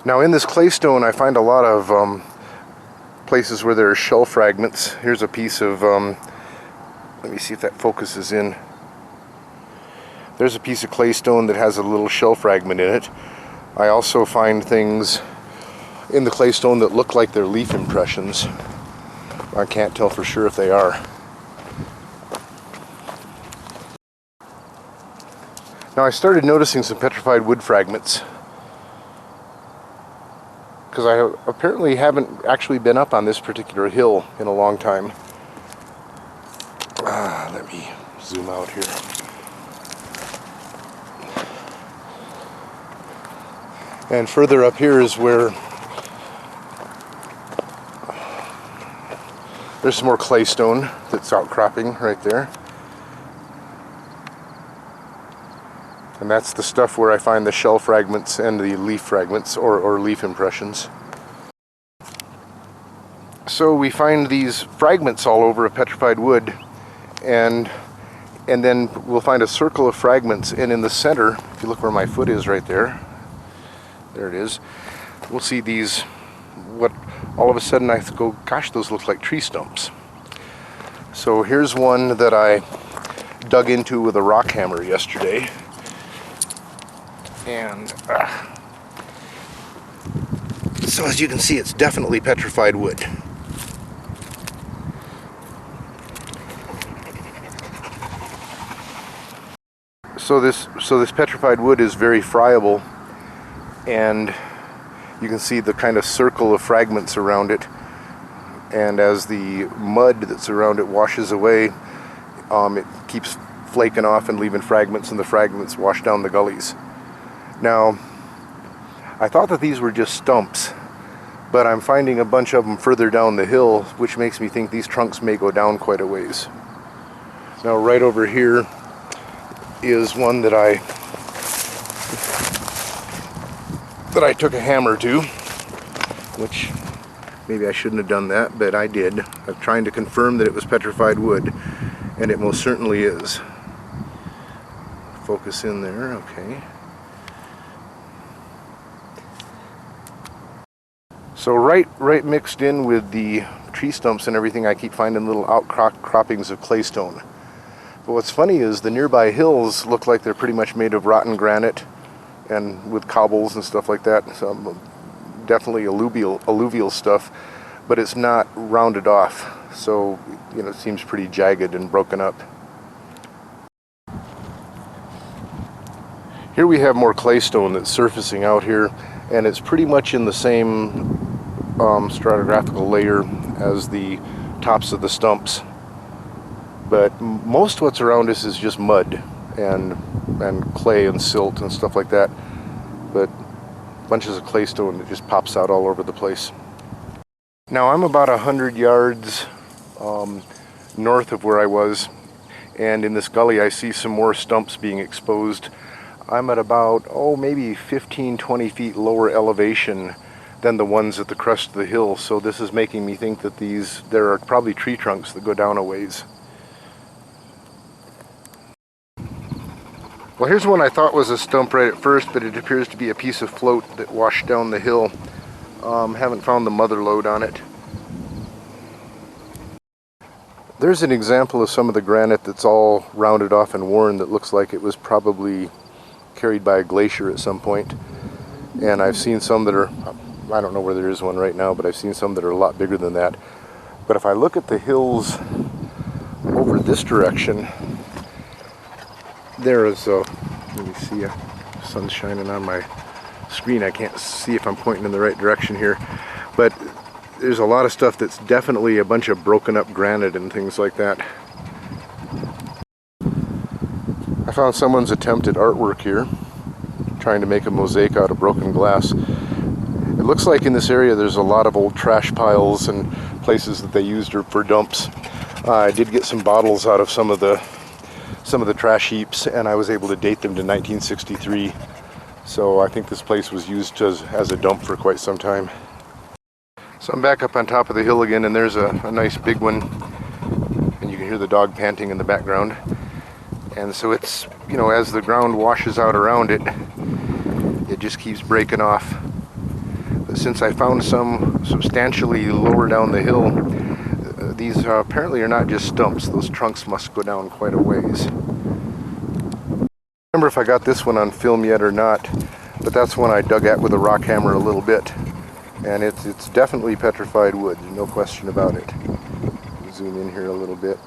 Now in this claystone I find a lot of places where there are shell fragments. Here's a piece of, let me see if that focuses in. There's a piece of claystone that has a little shell fragment in it. I also find things in the claystone that look like they're leaf impressions. I can't tell for sure if they are. Now I started noticing some petrified wood fragments because I apparently haven't actually been up on this particular hill in a long time. Let me zoom out here. And further up here is where there's some more claystone that's outcropping right there. And that's the stuff where I find the shell fragments and the leaf fragments, or leaf impressions. So we find these fragments all over a petrified wood, and then we'll find a circle of fragments, and in the center, if you look where my foot is right there, there it is, we'll see these, what all of a sudden I go, gosh, those look like tree stumps. So here's one that I dug into with a rock hammer yesterday. And so as you can see, it's definitely petrified wood. So this petrified wood is very friable, and you can see the kind of circle of fragments around it. And as the mud that's around it washes away, it keeps flaking off and leaving fragments, and the fragments wash down the gullies. Now, I thought that these were just stumps, but I'm finding a bunch of them further down the hill, which makes me think these trunks may go down quite a ways. Now, right over here is one that I took a hammer to, which maybe I shouldn't have done that, but I did. I'm trying to confirm that it was petrified wood, and it most certainly is. Focus in there, okay. So right mixed in with the tree stumps and everything, I keep finding little outcroppings of claystone. But what's funny is the nearby hills look like they're pretty much made of rotten granite and with cobbles and stuff like that. So definitely alluvial stuff, but it's not rounded off. So, you know, it seems pretty jagged and broken up. Here we have more claystone that's surfacing out here, and it's pretty much in the same stratigraphical layer as the tops of the stumps. But most what's around us is just mud and clay and silt and stuff like that. But bunches of claystone that just pops out all over the place. Now I'm about 100 yards north of where I was, and in this gully I see some more stumps being exposed. I'm at about, maybe 15-20 feet lower elevation than the ones at the crest of the hill, so this is making me think that there are probably tree trunks that go down a ways. Well, here's one I thought was a stump right at first, but it appears to be a piece of float that washed down the hill. Haven't found the mother lode on it. There's an example of some of the granite that's all rounded off and worn that looks like it was probably carried by a glacier at some point. And I've seen some that are, I don't know where there is one right now, but I've seen some that are a lot bigger than that. But if I look at the hills over this direction, there is a, let me see, the sun's shining on my screen. I can't see if I'm pointing in the right direction here, but there's a lot of stuff that's definitely a bunch of broken up granite and things like that. I found someone's attempt at artwork here, trying to make a mosaic out of broken glass. It looks like in this area there's a lot of old trash piles and places that they used for dumps. I did get some bottles out of some of the trash heaps, and I was able to date them to 1963. So I think this place was used as a dump for quite some time. So I'm back up on top of the hill again, and there's a nice big one, and you can hear the dog panting in the background. And so it's, you know, as the ground washes out around it, it just keeps breaking off. But since I found some substantially lower down the hill, these apparently are not just stumps. Those trunks must go down quite a ways. I don't remember if I got this one on film yet or not, but that's one I dug at with a rock hammer a little bit. And it's definitely petrified wood, no question about it. Zoom in here a little bit.